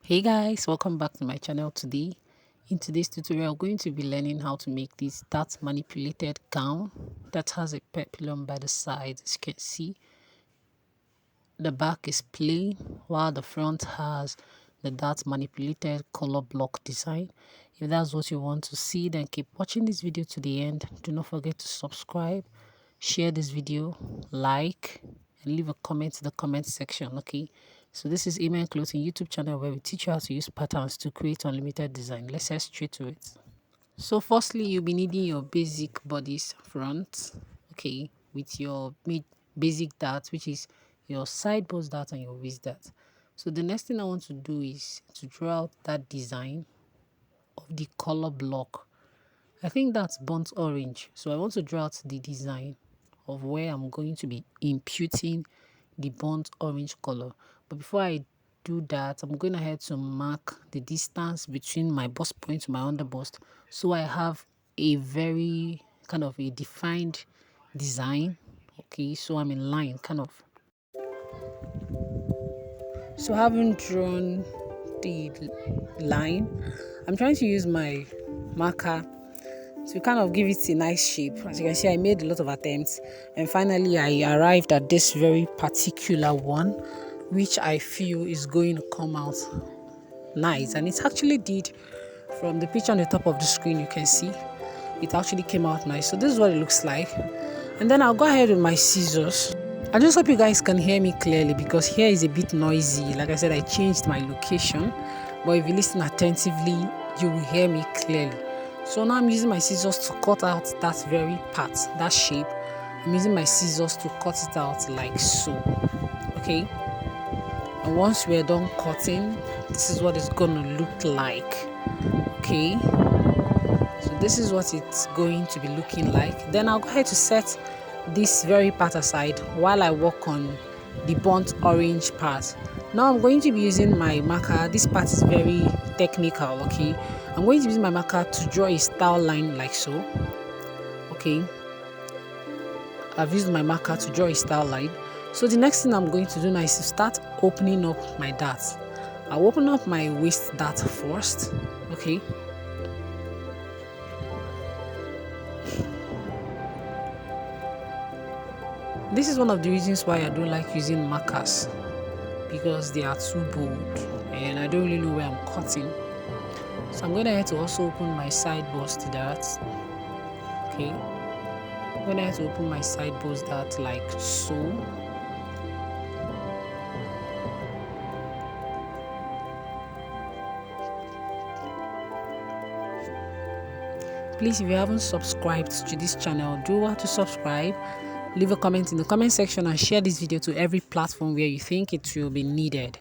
Hey guys, welcome back to my channel today. In today's tutorial, we're going to be learning how to make this dart manipulated gown that has a peplum by the side. As you can see, the back is plain while the front has the dart manipulated color block design. If that's what you want to see, then keep watching this video to the end. Do not forget to subscribe, share this video, like, and leave a comment in the comment section. Okay, so this is Amen Clothing YouTube channel where we teach you how to use patterns to create unlimited design. Let's head straight to it. So firstly, you'll be needing your basic bodice front, okay, with your basic dart, which is your side bust dart and your waist dart. So the next thing I want to do is to draw out that design of the color block. I think that's burnt orange. So I want to draw out the design of where I'm going to be imputing the burnt orange color. But before I do that, I'm going ahead to mark the distance between my bust point to my underbust, so I have a very kind of a defined design. Okay, so I'm in line kind of. So having drawn the line, I'm trying to use my marker to kind of give it a nice shape. As you can see, I made a lot of attempts and finally I arrived at this very particular one, which I feel is going to come out nice. And it actually did. From the picture on the top of the screen, you can see it actually came out nice. So this is what it looks like. And then I'll go ahead with my scissors. I just hope you guys can hear me clearly because here is a bit noisy. Like I said, I changed my location, but if you listen attentively, you will hear me clearly. So now I'm using my scissors to cut out that very part, that shape. I'm using my scissors to cut it out like so. Okay. And once we're done cutting, this is what it's gonna look like. Okay. So this is what it's going to be looking like. Then I'll go ahead to set this very part aside while I work on the burnt orange part. Now I'm going to be using my marker. This part is very technical. Okay, I'm going to use my marker to draw a style line like so. Okay, I've used my marker to draw a style line. So the next thing I'm going to do now is to start opening up my darts. I'll open up my waist dart first. Okay, this is one of the reasons why I don't like using markers, because they are too bold and I don't really know where I'm cutting. So I'm going to have to also open my side bust dart. Okay, I'm going to have to open my side bust dart like so. Please, if you haven't subscribed to this channel, do want to subscribe. Leave a comment in the comment section and share this video to every platform where you think it will be needed.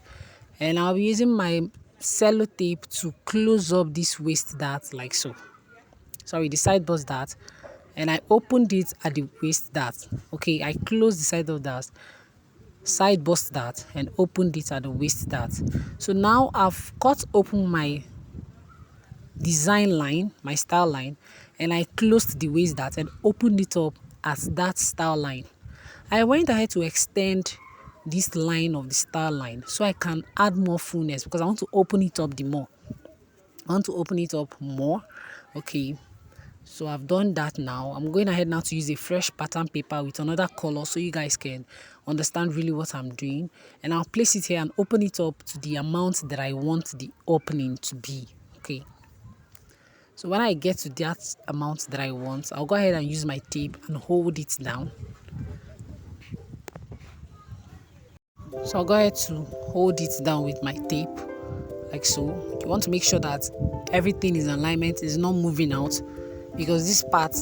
And I'll be using my sellotape to close up this waist dart like so. Sorry, the side bust dart. And I opened it at the waist dart. Okay, I closed the side of that side bust dart and opened it at the waist dart. So now I've cut open my design line, my style line, and I closed the waist dart and opened it up as that style line. I went ahead to extend this line of the style line so I can add more fullness because I want to open it up the more. I want to open it up more. Okay, so I've done that now. I'm going ahead now to use a fresh pattern paper with another color so you guys can understand really what I'm doing. And I'll place it here and open it up to the amount that I want the opening to be. Okay. So when I get to that amount that I want, I'll go ahead and use my tape and hold it down. So I'll go ahead to hold it down with my tape like so. You want to make sure that everything is in alignment, is not moving out, because this part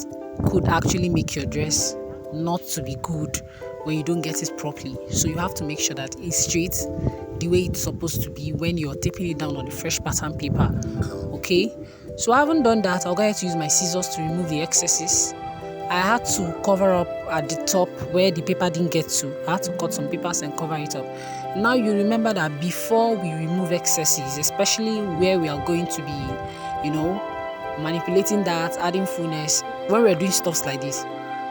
could actually make your dress not to be good when you don't get it properly. So you have to make sure that it's straight the way it's supposed to be when you're taping it down on the fresh pattern paper. Okay, so I haven't done that. I'll go ahead to use my scissors to remove the excesses. I had to cover up at the top where the paper didn't get to. I had to cut some papers and cover it up. Now you remember that before we remove excesses, especially where we are going to be, manipulating that, adding fullness, when we're doing stuffs like this,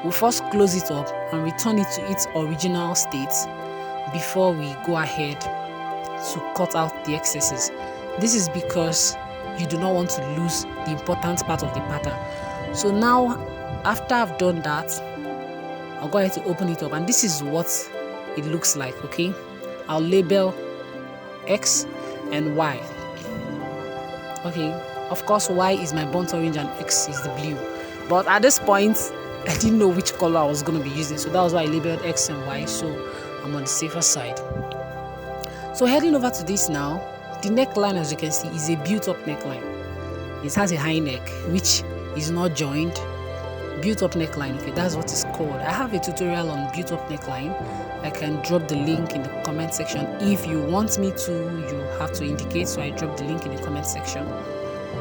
we'll first close it up and return it to its original state before we go ahead to cut out the excesses. This is because you do not want to lose the important part of the pattern. So now, after I've done that, I'll go ahead to open it up, and this is what it looks like. Okay, I'll label X and Y. Okay, of course Y is my burnt orange and X is the blue, but at this point I didn't know which color I was going to be using, so that was why I labeled X and Y, so I'm on the safer side. So heading over to this now, the neckline, as you can see, is a built-up neckline. It has a high neck which is not joined. Built-up neckline, okay, that's what it's called. I have a tutorial on built-up neckline. I can drop the link in the comment section if you want me to. You have to indicate, so I drop the link in the comment section.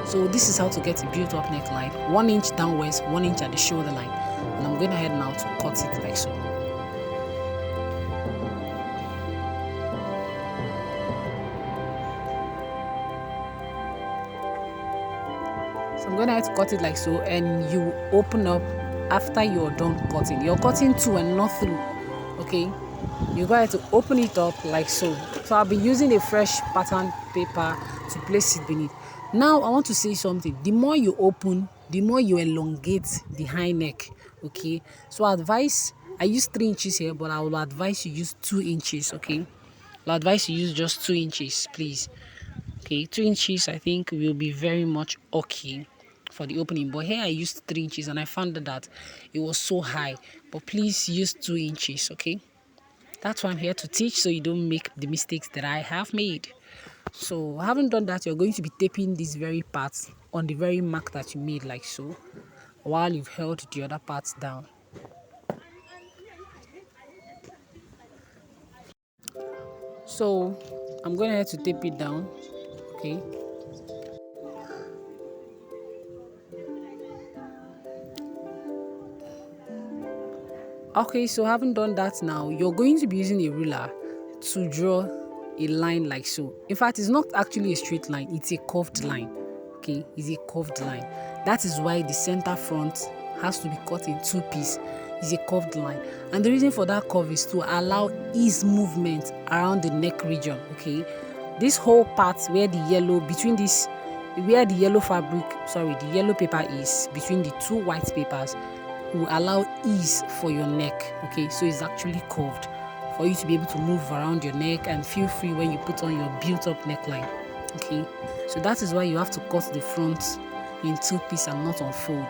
So this is how to get a built-up neckline: 1 inch downwards, 1 inch at the shoulder line, and I'm going ahead now to cut it like so. I'm going to have to cut it like so, and you open up after you're done cutting. You're cutting to and not through, okay? You're going to open it up like so. So I'll be using a fresh pattern paper to place it beneath. Now I want to say something. The more you open, the more you elongate the high neck, okay? So I use 3 inches here, but I will advise you use 2 inches, okay? I'll advise you use just 2 inches, please. Okay, 2 inches I think will be very much okay for the opening, but here I used 3 inches and I found that it was so high. But please use 2 inches, okay? That's why I'm here to teach, so you don't make the mistakes that I have made. So having done that, you're going to be taping these very parts on the very mark that you made like so, while you've held the other parts down. So I'm going to have to tape it down, okay? Okay, so having done that now, you're going to be using a ruler to draw a line like so. In fact, it's not actually a straight line, it's a curved line. Okay, it's a curved line. That is why the center front has to be cut in 2 pieces. It's a curved line. And the reason for that curve is to allow ease movement around the neck region. Okay, this whole part where the yellow, where the yellow the yellow paper is, between the 2 white papers, will allow ease for your neck. Okay, so it's actually curved for you to be able to move around your neck and feel free when you put on your built-up neckline. Okay, so that is why you have to cut the front in 2 pieces and not unfold.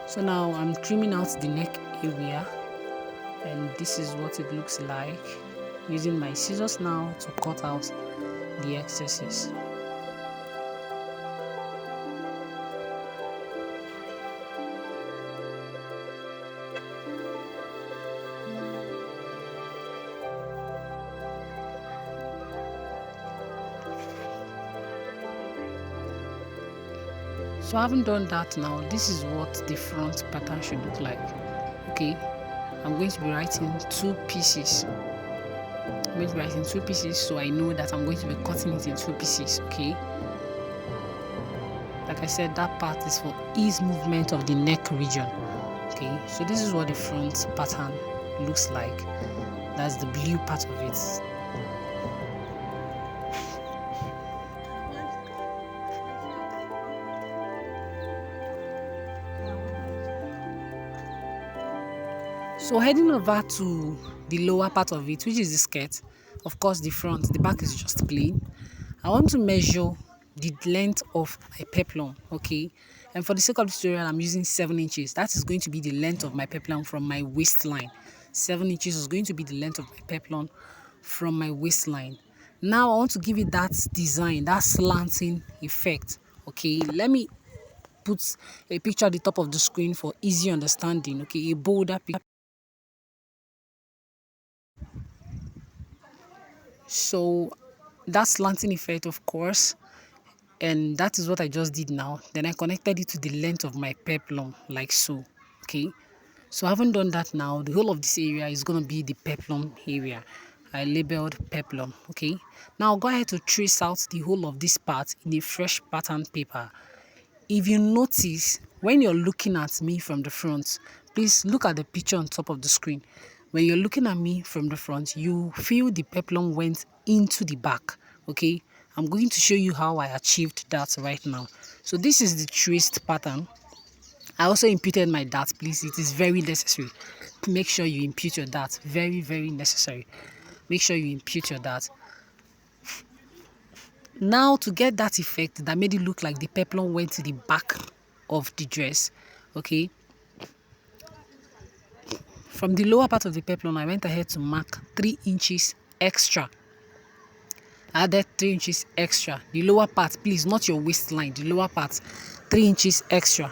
So now I'm trimming out the neck area, and this is what it looks like, using my scissors now to cut out the excesses. So having done that now, this is what the front pattern should look like. Okay, I'm going to be writing 2 pieces. I'm going to be writing 2 pieces, so I know that I'm going to be cutting it in 2 pieces. Okay, like I said, that part is for ease movement of the neck region. Okay, so this is what the front pattern looks like. That's the blue part of it. So heading over to the lower part of it, which is the skirt, of course the front, the back is just plain. I want to measure the length of my peplum, okay? And for the sake of the tutorial, I'm using 7 inches. That is going to be the length of my peplum from my waistline. 7 inches is going to be the length of my peplum from my waistline. Now I want to give it that design, that slanting effect, okay? Let me put a picture at the top of the screen for easy understanding, okay? A bolder picture. So that slanting effect, of course, and that is what I just did now. Then I connected it to the length of my peplum like so. Okay, so having done that now, the whole of this area is going to be the peplum area. I labeled peplum. Okay, now go ahead to trace out the whole of this part in a fresh pattern paper. If you notice, when you're looking at me from the front, please look at the picture on top of the screen. When you're looking at me from the front, you feel the peplum went into the back. Okay, I'm going to show you how I achieved that right now. So this is the twist pattern. I also imputed my dart, please. It is very necessary. Make sure you impute your dart. Very, very necessary. Make sure you impute your dart. Now, to get that effect that made it look like the peplum went to the back of the dress, okay, from the lower part of the peplum, I went ahead to mark 3 inches extra. I added 3 inches extra. The lower part, please, not your waistline, the lower part, 3 inches extra.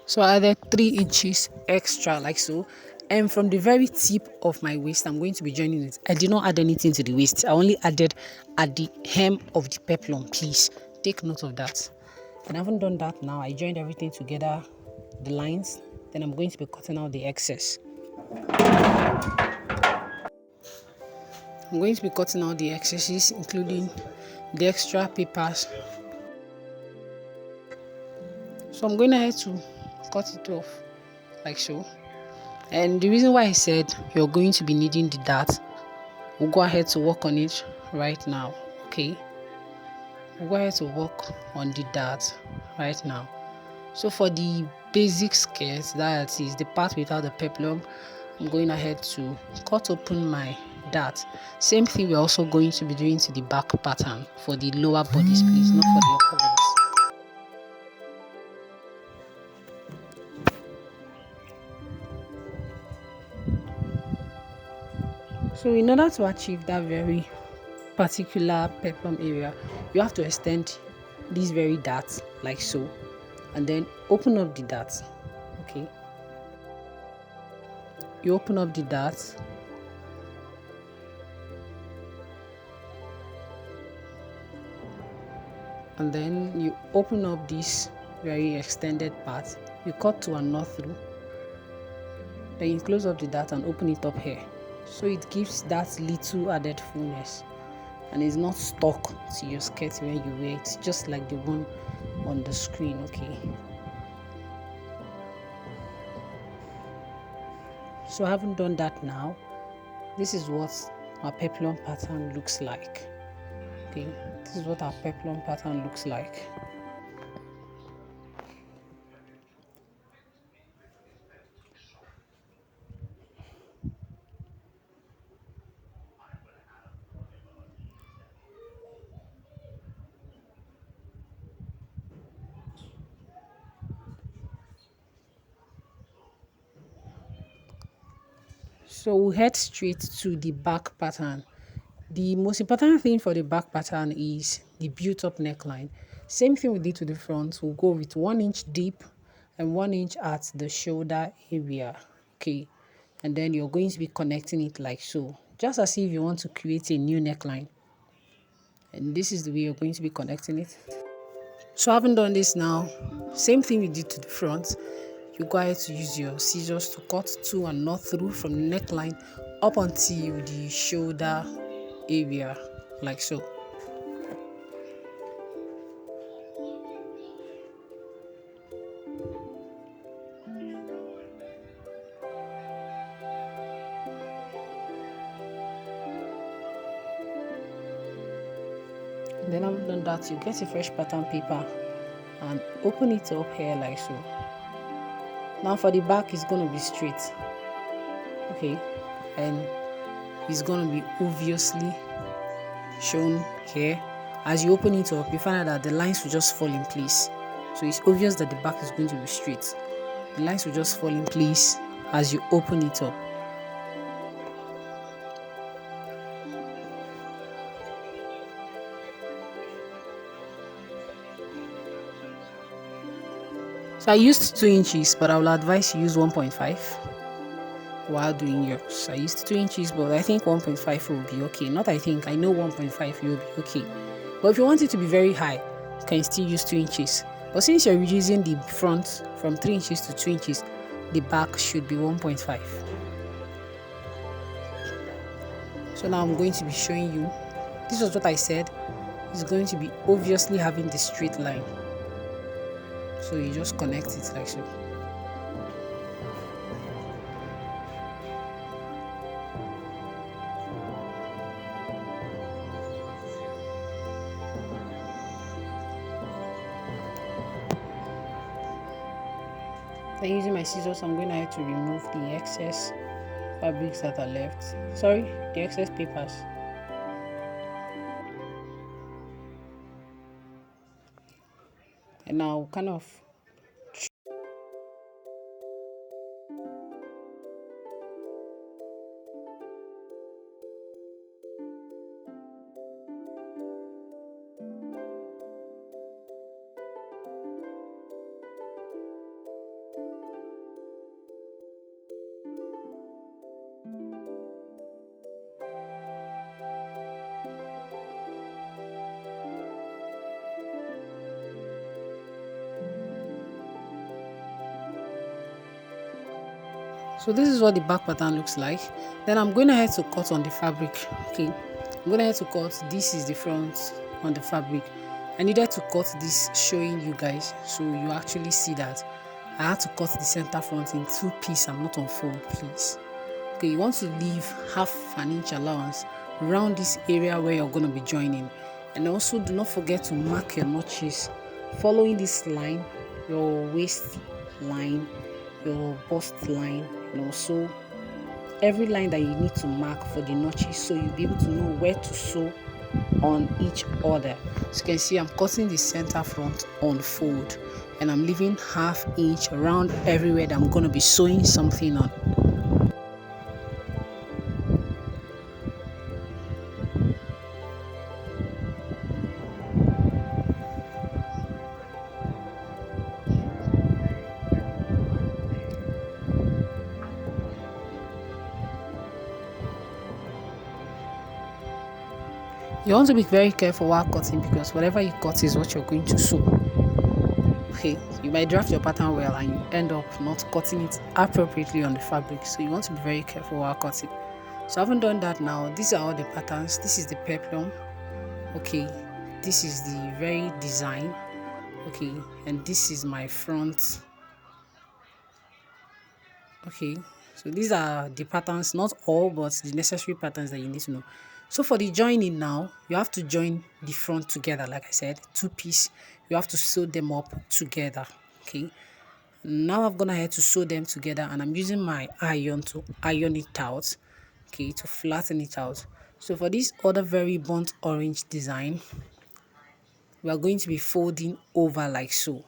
So I added 3 inches extra, like so. And from the very tip of my waist, I'm going to be joining it. I did not add anything to the waist. I only added at the hem of the peplum. Please take note of that. And I haven't done that now. I joined everything together, the lines. Then I'm going to be cutting out the excess. I'm going to be cutting out the excesses, including the extra papers. So I'm going ahead to cut it off, like so. And the reason why I said you're going to be needing the dart, we'll go ahead to work on it right now, okay? We'll go ahead to work on the dart right now. So for the basic skirt, that is the part without the peplum, I'm going ahead to cut open my dart. Same thing we're also going to be doing to the back pattern for the lower bodice, please, not for the upper bodice. So in order to achieve that very particular peplum area, you have to extend these very darts like so, and then open up the darts. Okay, you open up the darts, and then you open up this very extended part. You cut to a knot through, then you close up the dart and open it up here, so it gives that little added fullness and it's not stuck to your skirt when you wear it, just like the one on the screen. Okay, so I haven't done that now. This is what our peplum pattern looks like. Okay, this is what our peplum pattern looks like. So we'll head straight to the back pattern. The most important thing for the back pattern is the built-up neckline. Same thing we did to the front. We'll go with 1 inch deep and 1 inch at the shoulder area. Okay, and then you're going to be connecting it like so, just as if you want to create a new neckline. And this is the way you're going to be connecting it. So having done this now, same thing we did to the front. You go ahead to use your scissors to cut to and knot through from the neckline up until the shoulder area, like so. Then after done that, you get a fresh pattern paper and open it up here like so. Now for the back, it's going to be straight, okay, and it's going to be obviously shown here. As you open it up, you find out that the lines will just fall in place. So it's obvious that the back is going to be straight. The lines will just fall in place as you open it up. So I used 2 inches, but I will advise you use 1.5 while doing yours. I used 2 inches, but I think 1.5 will be okay. Not I think, I know 1.5 will be okay. But if you want it to be very high, you can still use 2 inches. But since you're reducing the front from 3 inches to 2 inches, the back should be 1.5. So now I'm going to be showing you. This was what I said. It's going to be obviously having the straight line. So you just connect it like so. Then using my scissors, I'm going to have to remove the excess fabrics that are left. Sorry, the excess papers. And now kind of so this is what the back pattern looks like. Then I'm going ahead to cut on the fabric. Okay, I'm going ahead to cut. This is the front on the fabric. I needed to cut this showing you guys so you actually see that I had to cut the center front in 2 pieces and not on 4, please. Okay, you want to leave half an inch allowance around this area where you're going to be joining. And also do not forget to mark your notches following this line, your waist line, your bust line, and also every line that you need to mark for the notches, so you'll be able to know where to sew on each other. So you can see I'm cutting the center front on fold, and I'm leaving half inch around everywhere that I'm going to be sewing something on. You want to be very careful while cutting, because whatever you cut is what you're going to sew. Okay, you might draft your pattern well and you end up not cutting it appropriately on the fabric, so you want to be very careful while cutting. So I haven't done that now. These are all the patterns. This is the peplum. Okay, this is the very design. Okay, and this is my front. Okay, so these are the patterns, not all, but the necessary patterns that you need to know. So for the joining now, you have to join the front together. Like I said, 2 pieces, you have to sew them up together. Okay, now I've gone ahead to sew them together, and I'm using my iron to iron it out. Okay, to flatten it out. So for this other very burnt orange design, we are going to be folding over like so,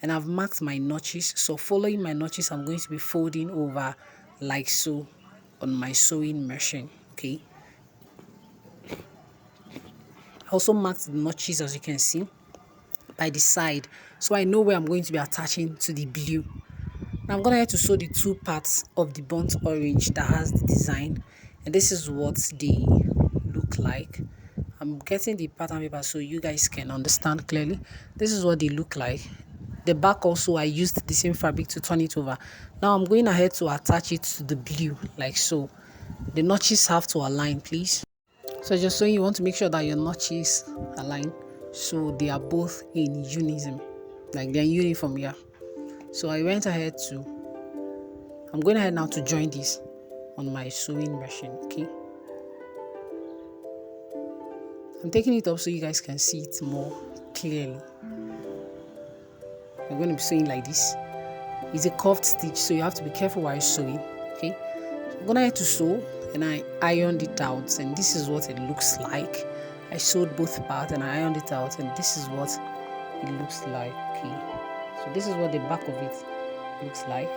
and I've marked my notches. So following my notches, I'm going to be folding over like so on my sewing machine. Okay, I also marked the notches, as you can see, by the side, so I know where I'm going to be attaching to the blue. Now I'm going to have to sew the 2 parts of the burnt orange that has the design, and this is what they look like. I'm getting the pattern paper so you guys can understand clearly. This is what they look like. The back also, I used the same fabric to turn it over. Now I'm going ahead to attach it to the blue like so. The notches have to align, please. So just so you want to make sure that your notches align so they are both in unison, like they're in uniform. Yeah, so I went ahead to, I'm going ahead now to join this on my sewing machine. Okay, I'm taking it up so you guys can see it more clearly. I'm going to be sewing like this. It's a curved stitch, so you have to be careful while sewing. Okay, so I'm going ahead to sew, and I ironed it out, and this is what it looks like. I sewed both parts and I ironed it out, and this is what it looks like. Okay, so this is what the back of it looks like.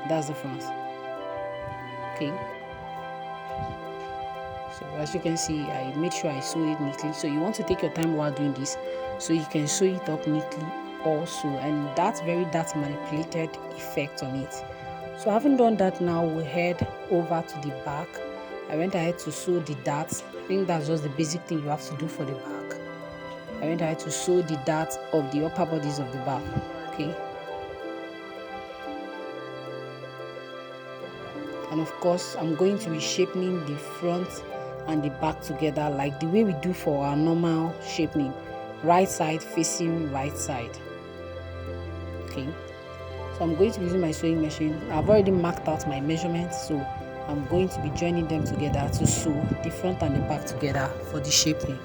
That's the front. Okay, so as you can see, I made sure I sew it neatly. So you want to take your time while doing this so you can sew it up neatly also, and that manipulated effect on it. So having done that, now we'll head over to the back. I went ahead to sew the darts. I think that's just the basic thing you have to do for the back. I went ahead to sew the darts of the upper bodies of the back. Okay, and of course I'm going to be shaping the front and the back together like the way we do for our normal shaping, right side facing right side. Okay, so I'm going to be using my sewing machine. I've already marked out my measurements, so I'm going to be joining them together to sew the front and the back together for the shaping.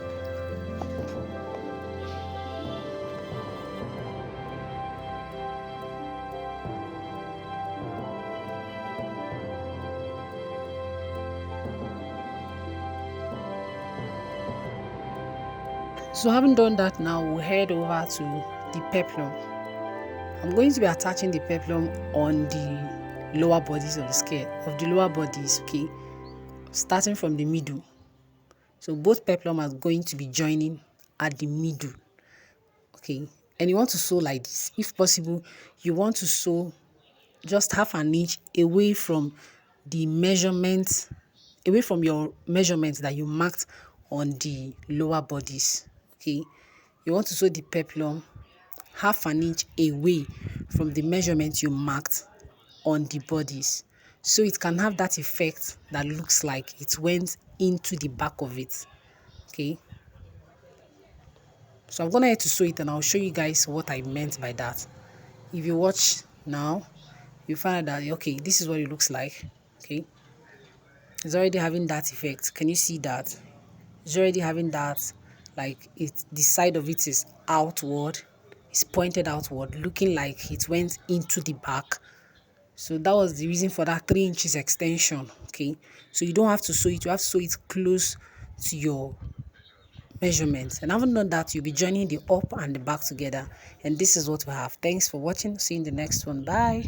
So having done that, now we'll head over to the peplum. I'm going to be attaching the peplum on the lower bodies of the skirt, of the lower bodies, okay, starting from the middle. So both peplum are going to be joining at the middle, okay. And you want to sew like this. If possible, you want to sew just half an inch away from the measurement, away from your measurements that you marked on the lower bodies, okay. You want to sew the peplum half an inch away from the measurement you marked on the bodies, so it can have that effect that looks like it went into the back of it, okay. So I'm gonna head to sew it and I'll show you guys what I meant by that. If you watch now, you find out that okay, this is what it looks like, okay. It's already having that effect. Can you see that? It's already having that, like it, the side of it is outward, it's pointed outward, looking like it went into the back. So that was the reason for that 3 inches extension, okay. So you don't have to sew it, you have to sew it close to your measurements. And having done that, you'll be joining the up and the back together, and this is what we have. Thanks for watching. See you in the next one. Bye.